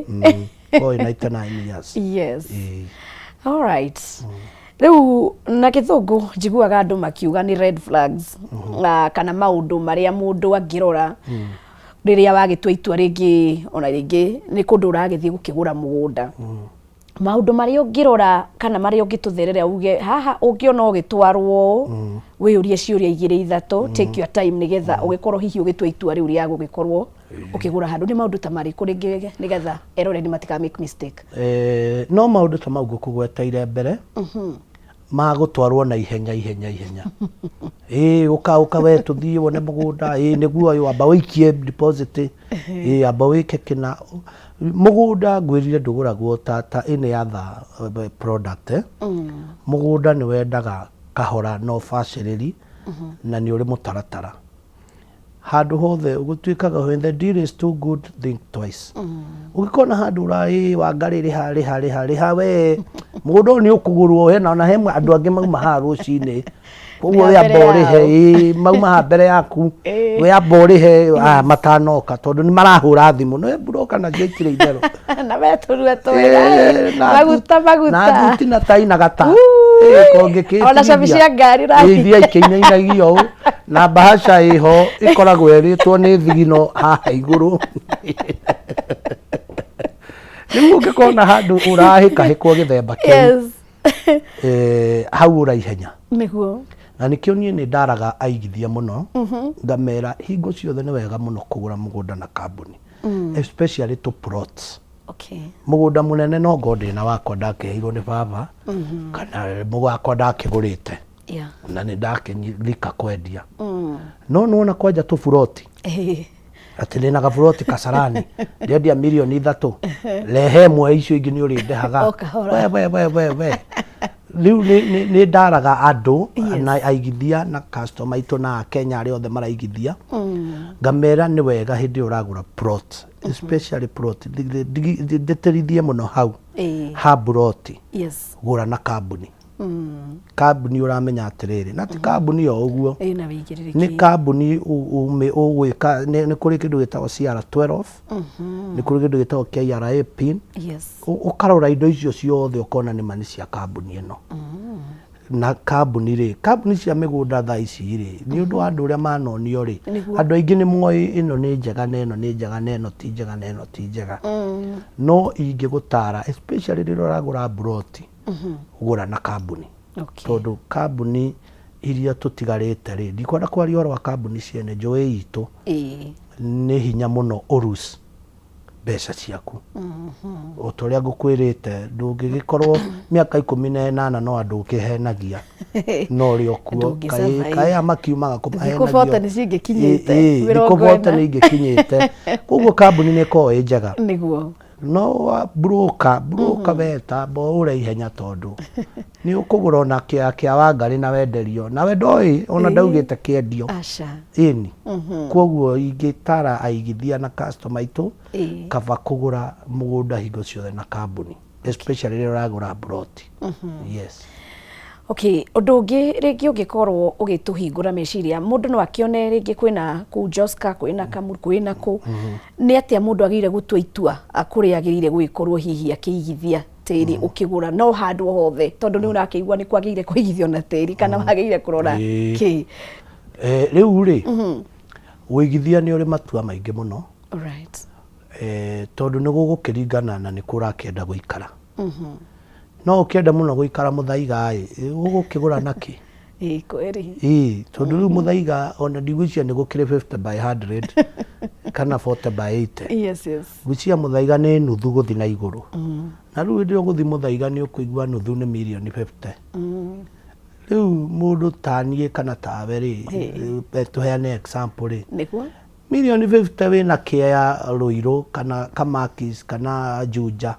ko 99 years yes all right riu na githungu njiguaga andu makiuga ni red flags kana maundu maria mundu angirora riria wagitua itua ringi ona ringi ni kundu uragithie gukigura mugunda maundu maria ungirora kana maria ungitutherera uge haha ungiona ugitwarwo wiyurie ciuria igiri ithatu take your time nigetha ugikorwo hihi ugitua itua riu ria gugikorwo ukigura handu ni maundu ta mari kuri ngi nigetha erore ni matika make mistake no maundu ta mau ngukugweteire mbere magutwarwo na ihenya uka we tuthie wone mugunda niguo uyu amba wikie deposit amba wike kina mugunda ngwirire nduguragwo ta any other product mugunda ni wendaga kahora no facility na ni uri mutaratara handu hothe gutwikaga when the deal is too good think twice ugikona handu rai wangariri hari we mundu ni ukugurwo hena na hemwe andu angi mauma ha rucini koguo ya bori he mauma mbere yaku we ya bori he matanoka tondu ni marahura thimu no broka na jekire idero na weturwe twega maguta na dutina taina gata konge kiti ona cabia ngari rai iria ikinyinagio na bahasha iho ikoragwo eritwo ni thigino haha iguru ni ungikona handu urahikahikwo githemba kiu hau uraihenya niguo na nikio nie ni ndaraga aigithia muno ngamera hingo ciothe ni wega muno kugura mugunda na kambuni especially to plots. Okay. Mugunda munene no ngode na wakwa ndakeheirwo ni baba kana mugakwa ndakigurite na ni ndakenyika kwendia no nona kwanja tu buroti ati ndina ga buroti Kasarani ndendia milioni 3 lehe mwe icio ingi ni uri ndehaga we riu ni ndaraga andu na aigithia na customer itu na Kenya ari othe maraigithia ngamera ni wega hindi uragura plot especially plot ndeterithie muno hau ha plot gura na kambuni kambuni uramenya atiriri na ti kambuni yo uguo ni kambuni ugwika ni kuri kindu gitagwo CR12 ni kuri kindu gitagwo KRA pin ukarora indo icio ciothe ukona ni mani cia kambuni ino na kambuni cia migunda tha ici ni undu andu uria manonio andu aingi ni moi ino ni njega na ino ni njega na ino ti njega na ino ti njega no ingigutara especially riro ragura broti ugura na kambuni tondu kambuni iria tutigarite ndikwenda kwaria oro wa kambuni ciene njoi itu ni hinya muno urus mbeca ciaku utoria ngukwirite ndungigikorwo miaka 18 no andu ukihenagia no ri okuo kai amakiumaga kumahenagia kubota ni cingikinyite kubota ni ingikinyite koguo kambuni ni ko njega niguo no broker beta bo ure ihenya tondu ni ukugura ona kia wangari na wenderio na we ndoi ona ndaugite kiendio ini koguo ingitara aigithia na customer itu kava kugura mugunda hingo ciothe na kambuni especially rira uragura plot yes. Okay, undu ungi ringi ungikorwo ugituhingura meciria mundu no akione ringi kwina ku Joska kwina Kamuru kwina ku ni atia mundu agire gutua itua akuri agirire gwikorwo hihi akiigithia tiri ukigura no handu hothe tondu ni urakigwa ni kwagire kuigithio na tiri kana wagire kurora ki riu uigithia ni uri matua maingi muno right tondu ni gugukiringana na ni kurakenda guikara no ukienda muno guikara muthaiga ugukigura naki kweri tondu riu muthaiga ona ndigwicia ni gukire 50 by 100 kana 40 by 80 gwiciia muthaiga ni nuthu guthi na iguru na riu ndio guthi muthaiga ni ukuigua nuthu ni milioni 50 riu mundu tanie kana tawe tuheane example niguo milioni 50 wina kia Ruiru kana Kamakis kana Juja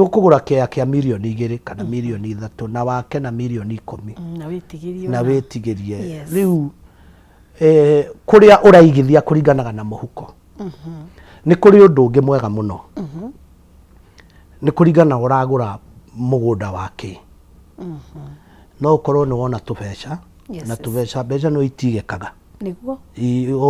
ukugura kia milioni 2 kana milioni 3 na wake na milioni 10 na witigirie riu kuria uraigithia kuringanaga na muhuko ni kuri undu ungi mwega muno ni kuringana uragura mugunda wake no ukorwo ni wona tubeca na tubeca mbeca no itigekaga niguo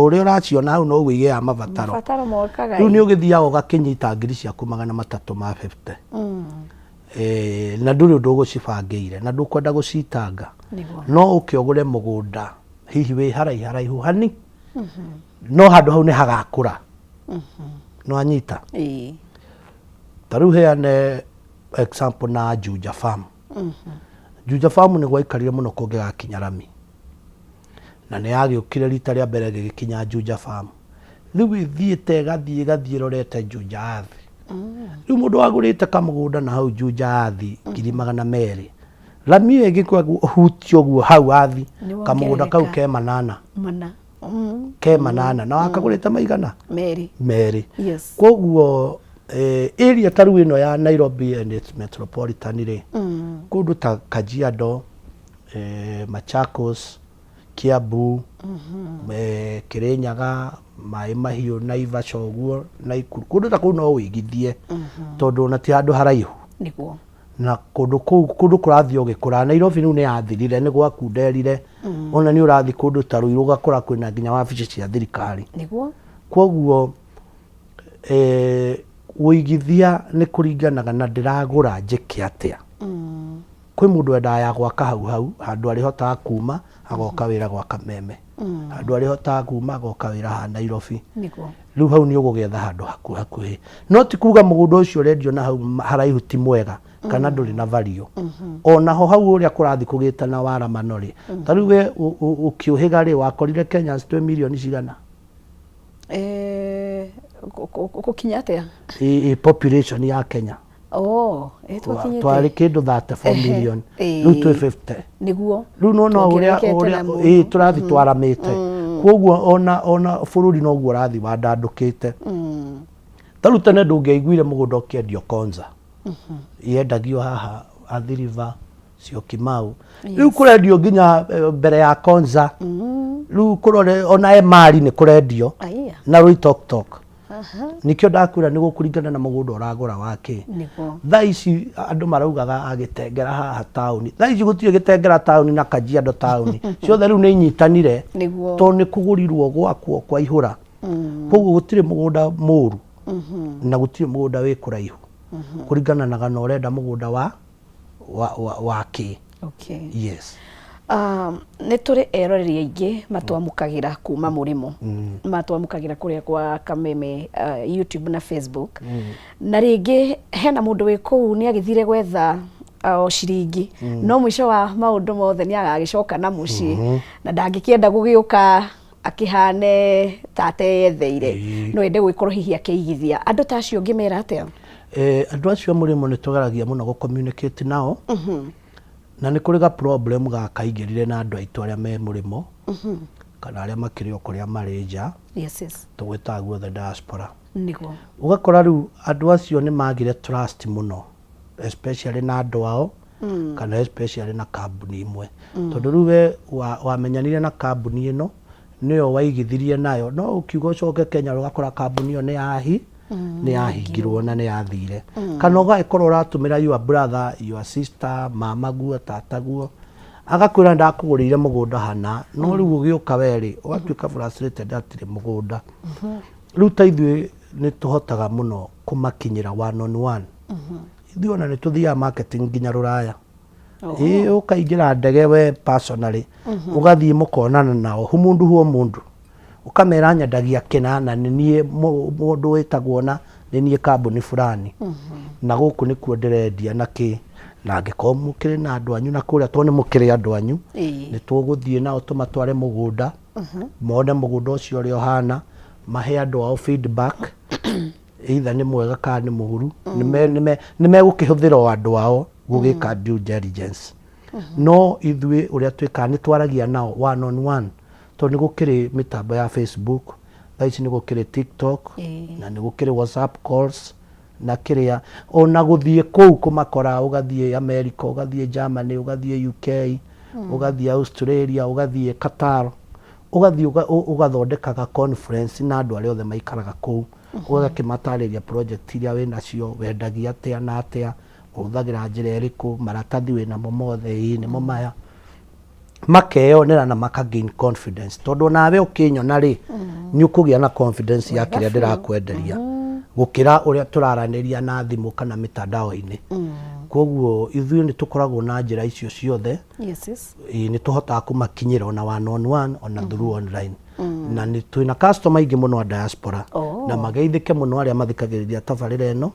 uria uraciona hau no uige ya mabataro mokaga riu ni ugithia ugakinyita ngiri ciaku 350 na nduri undu gucibangiire na ndukwenda gucitanga no ukiogure mugunda hihi wi haraihu hani no handu hau ni hagakura no anyita taru heane example na Juja Farm Juja Farm ni gwaikarire muno kungigakinya rami na ne agiukire rita ria mbere gikinya Juja Farm riu ithiite gathie rorete Juja athi riu mundu agurite kamugunda na hau Juja athi 200 rami egikwa hutio guo hau athi kamugunda kau ke manana ke manana na akagurite maigana meri koguo area taru ino ya Nairobi and its metropolitan ri kundu ta Kajiado Machakos Kiambu Kirinyaga mai mahiu Naivasha uguo Naikuru kundu ta kuu no wigithie tondu na ti handu haraihu niguo na kundu kurathio gikura Nairobi riu ni yathirire ni gwakunderire ona ni urathi kundu ta Ruiru gakura kwina nginya wabici cia thirikari niguo koguo wigithia ni kuringanaga na ndiragura njike atia kwi mundu endaga gwaka hau handu arihotaga kuma agoka wira gwa Kameme handu arihotaga kuma agoka wira ha Nairobi niguo riu hau ni ugugetha handu hakuhi no ti kuga mugunda ucio rendio na hau haraihu ti mwega kana nduri na value ona ho hau uria kurathi kugita na wara manori tariu we ukiuhiga ri wakorire Kenya 2 million cigana kukinya atia population ya Kenya twari kindu 34 million riu 250 niguo riu no uria turathi twaramite koguo ona bururi no guo rathi wandandukite tariu tene ndungiaiguire mugunda ukiendio Konza yendagio haha Athi River Syokimau riu kurendio nginya mbere ya Konza riu kurore ona Emari ni kurendio na Ruitoktok nikio ndakwira ni gukuringana na mugunda uragura wake thaa ici andu maraugaga agitengera haha tauni thaa ici gutire gitengera tauni na Kajiado tauni ciothe riu ni inyitanire to ni kugurirwo gwakwo kwa ihura koguo gutire mugunda muru na gutire mugunda wi kuraihu kuringana na gana urenda mugunda wake yes nä tå rä eroreri aingä matwamukagira kuma murimo matwamukagira kuria kwa Kameme YouTube na Facebook na ringä hena mundu wi kuu ni agithire gwetha o ciringi no mwisho wa maundu mothe ni agagicoka na mucii na ndangikienda gugiuka akihane tate yetheire no ende gwikorwo hihi akiigithia andu ta acio ngimera atia andu acio murimo ni tugeragia muno go communicate nao na ni kuriga problem ga kaingirire na andu aitu aria me murimo kana aria makiri okuria mari nja tugwita guothe diaspora niguo ugakora riu andu acio ni magire trust muno especially na andu ao kana especially na kambuni imwe tondu riu we wamenyanire na kambuni ino niyo waigithirie nayo no ukiuga ucoke Kenya ugakora kambuni iyo ni yahingirwo na ni yathire kana ugakorwo uratumira your brother your sister mama guo tata guo agakwira ndakugurire mugunda hana no riu ugiuka weri ugatuika frustrated atire mugunda riu taithwe ni tuhotaga muno kumakinyira 1-on-1 ithuĩ ona ni tuthia marketing nginya Ruraya ukaingira ndege we personally ugathie mukonana nao humundu huo mundu ukamera nyandagia kinana ni nie mundu witagwo na ni nie kambuni fulani na guku ni kuo ndirendia na ki na angĩkorwo mukĩrĩ na andũ anyu na kũrĩa to nĩ mũkĩrĩ andũ anyu nĩ tũgũthiĩ nao tũmatware mũgũnda mone mũgũnda ũcio ũrĩa ũhana mahe andũ ao feedback either nĩ mwega kana nĩ mũhuru nĩ megũkĩhũthĩra o andũ ao gũgĩka due diligence no ithuĩ ũrĩa twĩkaga nĩ twaragia nao 1-on-1 to nĩ gũkĩrĩ mĩtambo ya Facebook thaa ici nĩ gũkĩrĩ TikTok na nĩ gũkĩrĩ WhatsApp calls na kiria ona guthie kou kumakora ugathie America ugathie Germany ugathie UK ugathie Australia ugathie Qatar ugathie ugathondekaga conference na andu aria othe maikaraga kou ugakimatariria project iria we nacio wendagia atia na atia uthagira njira iriku maratathi we namo mothe ni mo maya makeyonera na makagain confidence tondu nawe ukinyona ri nyukugia na confidence ya kiria ndirakwenderia gukira uria turaraniria na thimu kana mitandao-ini koguo ithuĩ ni tukoragwo na njira icio ciothe ni tuhotaga kumakinyira ona 1-on-1 ona through online na ni twina customer ingi muno a diaspora na mageithike muno aria mathikagiriria tabarira eno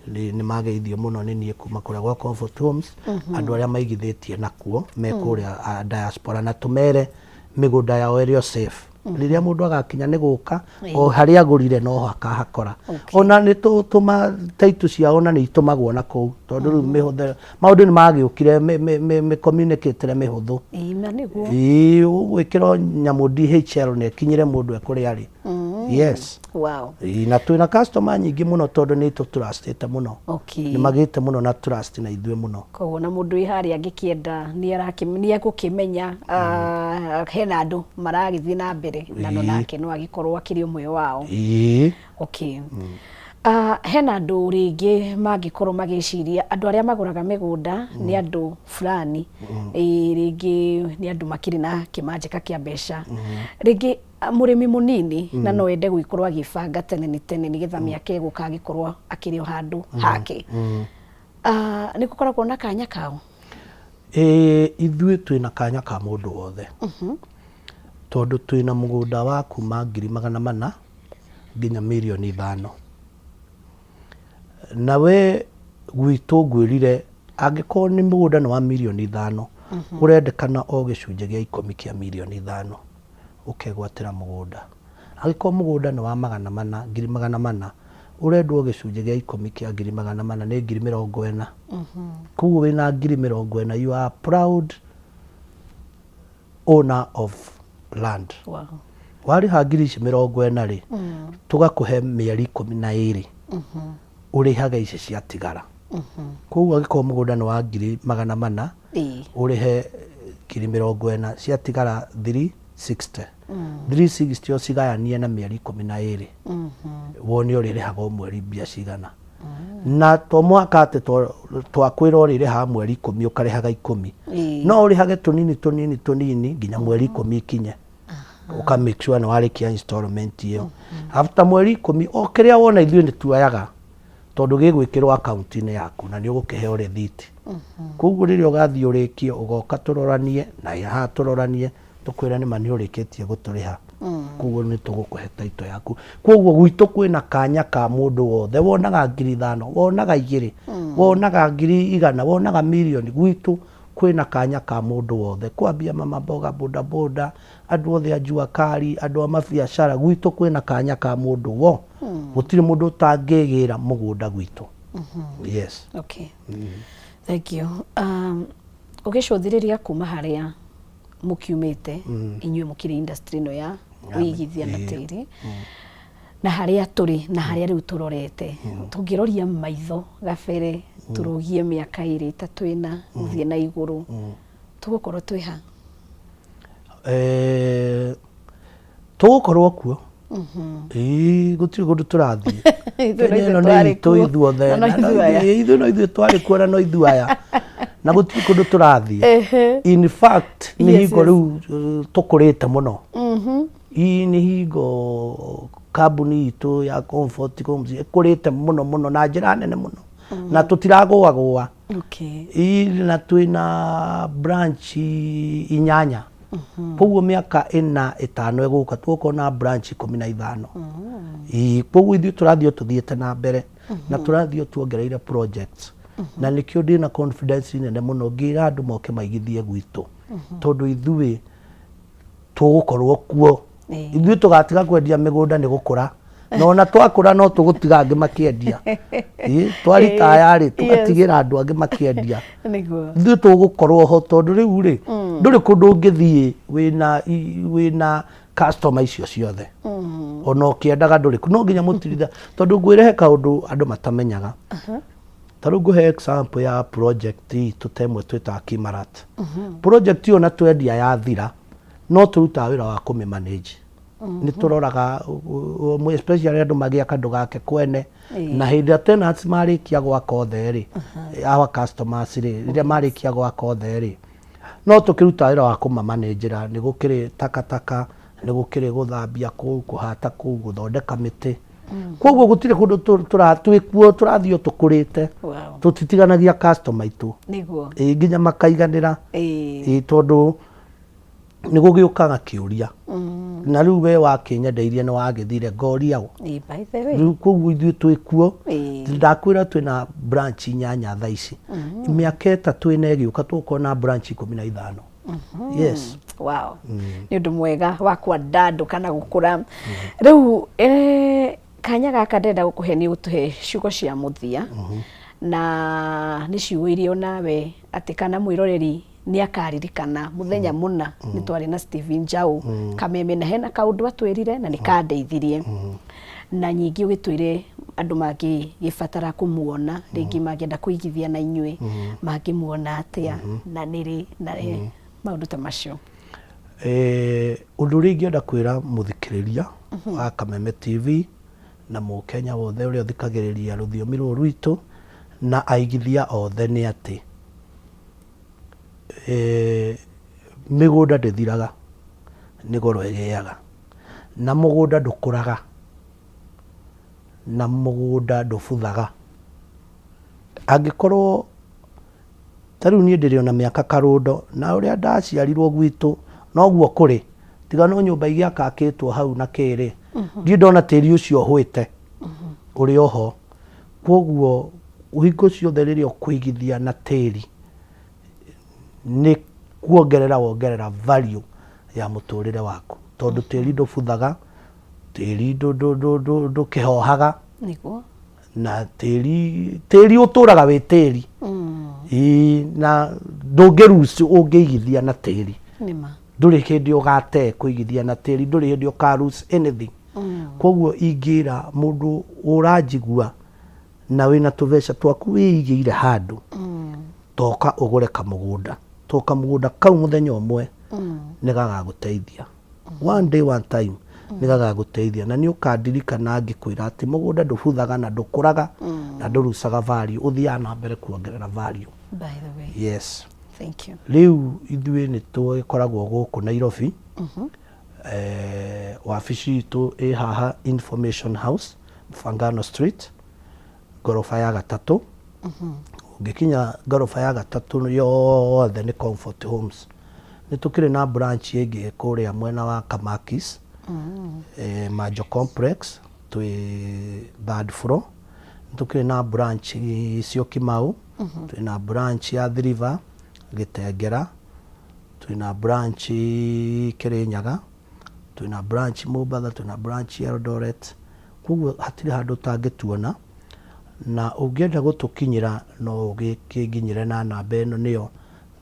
ni mageithio muno ni nie kuma kuria gwa Comfort Homes andu aria maigithitie nakuo me kuria diaspora na tumere migunda yao ĩrĩ safe riria mundu agakinya ni guka o haria agurire no hakahakora ona ni tutuma taitu ciao na ni itumagwo na kou tondu riu mihuthe maundu ni magiukire me communicate mihuthu na niguo gwikira nyamu DHL ni kinyire mundu ekuri ari Yes. Wow. Na twina customer nyingi muno tondu ni tu trustete muno. Okay. Ni magite muno na trust na ithuĩ muno. Koguo na mundu ihari angikienda ni egukimenya hena andu maragithii na mbere na no nake no agikorwo akiri umwe wao. Okay. Hena andu ringi magikorwo magiciria andu aria maguraga migunda ni andu fulani ringi ni andu makiri na kimanjika kia mbeca ringi murimi munini na no ende gwikorwo agibanga tene ni getha miaka iguka agikorwo akiri o handu hake. Ni gukoragwo na kanya kao? Ithuĩ twina kanya ka mundu wothe. Tondu twina mugunda wa kuma 400,000 nginya 5,000,000. Nawe gwitu ngwirire angikorwo ni mugunda ni wa 5,000,000 urendekana o gicunje gia 10 kia 5,000,000 ukegwatira mugunda. Angikorwo mugunda ni wa 400,000 400,000 urendwo gicunje gia 10 kia 400,000 ni 40,000. Koguo wina 40,000 you are proud owner of land. Wow. Wari ha 40,000 ri tugakuhe mieri 12 urihaga ici cia tigara. Koguo agikorwo mugunda ni wa 400,000 urihe 40,000 cia tigara 360. 360 ocigayanie na mieri 12 woni uririhaga mweri mbia cigana. Na to mwaka ate twakwira uririha mweri 10 ukarihaga 10 no urihage tunini nginya mweri 10 ikinye uka make sure na warikia installment iyo. After mweri 10 o kiria wona ithuĩ ni tuoyaga tondu gigwikirwo account-ini yaku na ni ugukiheo receipt. Koguo riria ugathii urikio ugoka turoranie na yaha turoranie tukwira ni mani urikitie guturiha. Koguo ni tugukuhe title yaku. Koguo gwitu kwina kanya ka mundu wothe wonaga 5,000 wonaga 2 wonaga 100,000 wonaga million gwitu kwina kanya ka mundu wothe kwambia mama boga boda boda andu othe ajua kari andu a mabiacara gwitu kwina kanya ka mundu wo gutiri mundu tangigira mugunda gwitu. Yes. Okay. Thank you. Ugicuthiriria kuma haria mukiumite inyuĩ mukiri industry no ya wigithia na tiri na haria turi na haria riu turorete tungiroria maitho gabere turugie miaka 2-3 ina thie na iguru tugukorwo twiha tugukorwo kuo gutiri gundu turathie ithuothe ithuĩ twari kuo na no ithuĩ aya na gutiri kundu turathie. In fact ni hingo riu tukurite muno. Ni hingo kambuni itu ya Comfort Homes ikurite muno na njira nene muno na tutiragũagũa. Okay. Na twina branch 8. Koguo miaka 4-5 iguka tugukorwo na branch 15. Koguo ithuĩ turathie tuthiĩte na mbere na turathie tuongereire projects. Na nikio ndina confidence nene muno ngira andu moke maigithie gwitu tondu ithuĩ tugukorwo kuo. Ithuĩ tugatiga kwendia migunda ni gukura no na twakura no tugutiga angi makiendia. Twari tayari tugatigira andu angi makiendia. Ithuĩ tugukorwo ho tondu riu ri nduri kundu ungithie wina customer icio ciothe. Ona ukiendaga nduri no nginya mutiritha tondu ngwirehe kaundu andu matamenyaga. Taru nguhe example ya project tutemwe twita Kimarat. Project yo na twendia ya thira no turuta wira wa kumi manage. Ni turoraga especially andu magia kandu gake kwene na hindi tenants marikia gwaka othe ri our customers ri riria marikia gwaka othe ri no tukiruta wira wa kuma managera ni gukiri takataka ni gukiri guthambia kuu kuhata kuu guthondeka miti. Koguo gutire kundu twikuo turathio tukurite tutitiganagia customer itu niguo nginya makaiganira tondu ni gugiukaga kiuria na riu we wakinyendeirie ni wagithire ngoria u by the way riu koguo ithuĩ twikuo ndakwira twina branch 8 thaa ici miaka 3 ina igiuka tuko na branch 15. Yes. Wow. Ni undu mwega wa kwandandu kana gukura riu kanya gaka ndenda gukuhe ni utuhe ciugo cia muthia na ni ciugo irio nawe ati kana mwiroreri ni akaririkana muthenya muna ni twari na Steve Njau Kameme na hena kaundu atwirire na nikandeithirie na nyingi ugitwire andu mangi gifatara kumuona ringi magienda kuigithia na inywe magimuona atia na niri na maundu ta macio. Undu ringi onda kwira muthikiriria wa Kameme TV na Mukenya wothe uria uthikagiriria ruthiomi ruru rwitu na aigithia othe ni ati migunda ndithiraga ni goro egeaga na mugunda ndukuraga na mugunda ndubuthaga angikorwo tariu ni ndirio na miaka karundo na uria ndaciarirwo gwitu noguo kuri tiga no nyumba igiakakitwo hau na kiri ndi ndona tiri ucio hwite uri oho koguo uhingo ciothe riria kuigithia na tiri ni kuongerera value ya muturire waku tondu tiri ndubuthaga tiri ndukihohaga niguo na tiri uturaga wi tiri na ndungiruci ungiigithia na tiri nima nduri hindi ugate kuigithia na tiri nduri hindi ukaruce anything koguo ingira mundu uranjigua na wina tuveca twaku wiigire handu toka ugure kamugunda toka mugunda kau muthenya umwe nigagaguteithia one day one time nigagaguteithia na ni ukandirikana ngikwira ati mugunda ndubuthaga na ndukuraga na ndurucaga value uthia na mbere kuongerera value. By the way, yes, thank you. Riu ithuĩ nĩ tũkoragwo gũkũ Nairobi wabici itũ ĩ haha Information House Fangano Street gorofa ya gatatũ ũngĩkinya gorofa ya gatatũ yothe nĩ Comfort Homes. Nĩ tũkĩrĩ na branch ĩngĩ kũrĩa mwena wa Kamakis Majo Complex twĩ third floor. Nĩ tũkĩrĩ na branch cio Kimau twĩna branch ya River Gitengera twina branch Kirinyaga twina branch Mombasa twina branch Eldoret koguo hatiri handu tangituona na ungienda gutukinyira no ugikinyire na namba eno niyo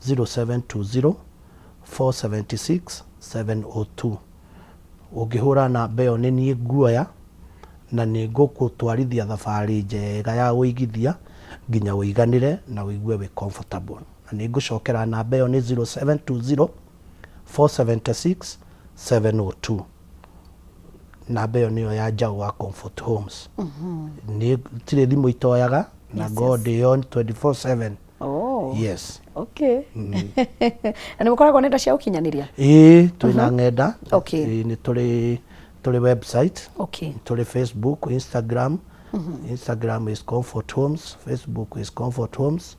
0720 476 702 ungihura namba eno ni nguoya na ni ngukutwarithia thabari njega ya uigithia nginya uiganire na uigue we comfortable. Ni ngucokera namba ĩyo ni 0720 476 702 namba ĩyo niyo ya Njau wa Comfort Homes. Ni tire thimu itoyaga na God on 24/7. Oh, yes, okay. Na mukoragwo nenda cia ukinyaniria twina ng'enda. Okay. Ni turi website, okay, turi Facebook, Instagram. Instagram is Comfort Homes, Facebook is Comfort Homes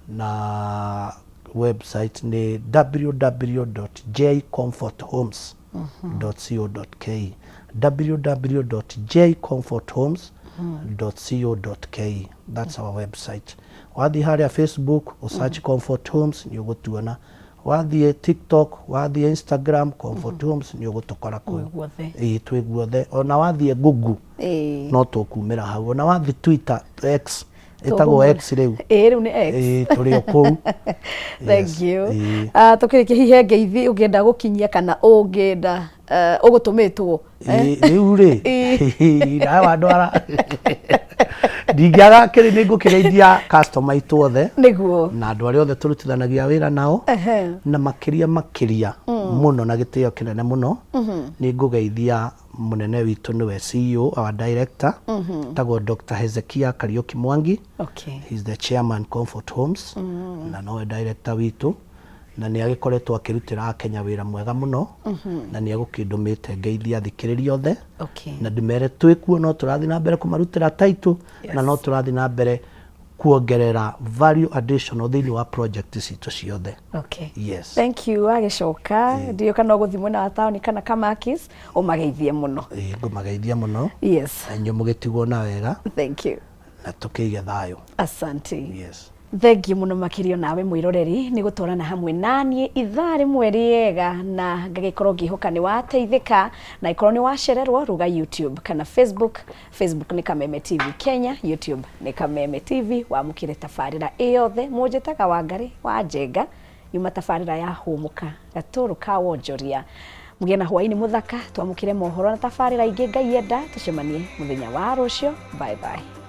na website ni www.jcomforthomes.co.ke www.jcomforthomes.co.ke. That's our website. Wathi haria Facebook search Comfort Homes ni ugutuona. Wathi TikTok, wathi Instagram Comfort Homes ni ugutukora ku. Twi guothe. Ona wathi Google no tukumira hau. Ona wathi Twitter, X etagwo X riu riu ni X turi oku. Thank you. Tukirikia hihe ngeithi ugienda gukinyia kana ungienda ugutumitwo riu ri na wandwara ndingiaga kiri ni ngukireithia customer itu othe niguo na andu aria othe turutithanagia wira nao na makiria muno na gitio kinene muno ni ngugeithia munene witu niwe CEO our director tagwo Dr. Hezekia Kariuki Mwangi. Okay, he's the chairman Comfort Homes na nowe director witu na ni agikoretwo akirutira Kenya wira mwega muno na ni agukindumite ngeithia thikiriria othe. Okay, na ndimere twikuo no turathi na mbere kumarutira title na no turathi na mbere kuongerera value additional thini wa project citu ciothe. okay, yes, thank you. Agicoka ndio kana guthimwe na taoni kana Kamakis umageithie muno. ngumageithia muno. Yes, enyo mugitigwo na wega. thank you na tukige thayo. asante. yes, thank you muno makirio nawe mwiroreri ni gutwarana hamwe nanie ithaa rimwe riega na ngagikorwo ngihoka ni wateithika na ikorwo ni wacererwo ruga YouTube kana Facebook ni Kameme TV Kenya, YouTube ni Kameme TV. Wamukire tafarira iyothe munjitaga Wangari wa Njenga yuma tabarira ya humuka Gaturu ka wonjoria mugie na hwaini muthaka twamukire mohoro na tabarira ingi Ngai enda tucemanie muthenya wa rucio bye bye.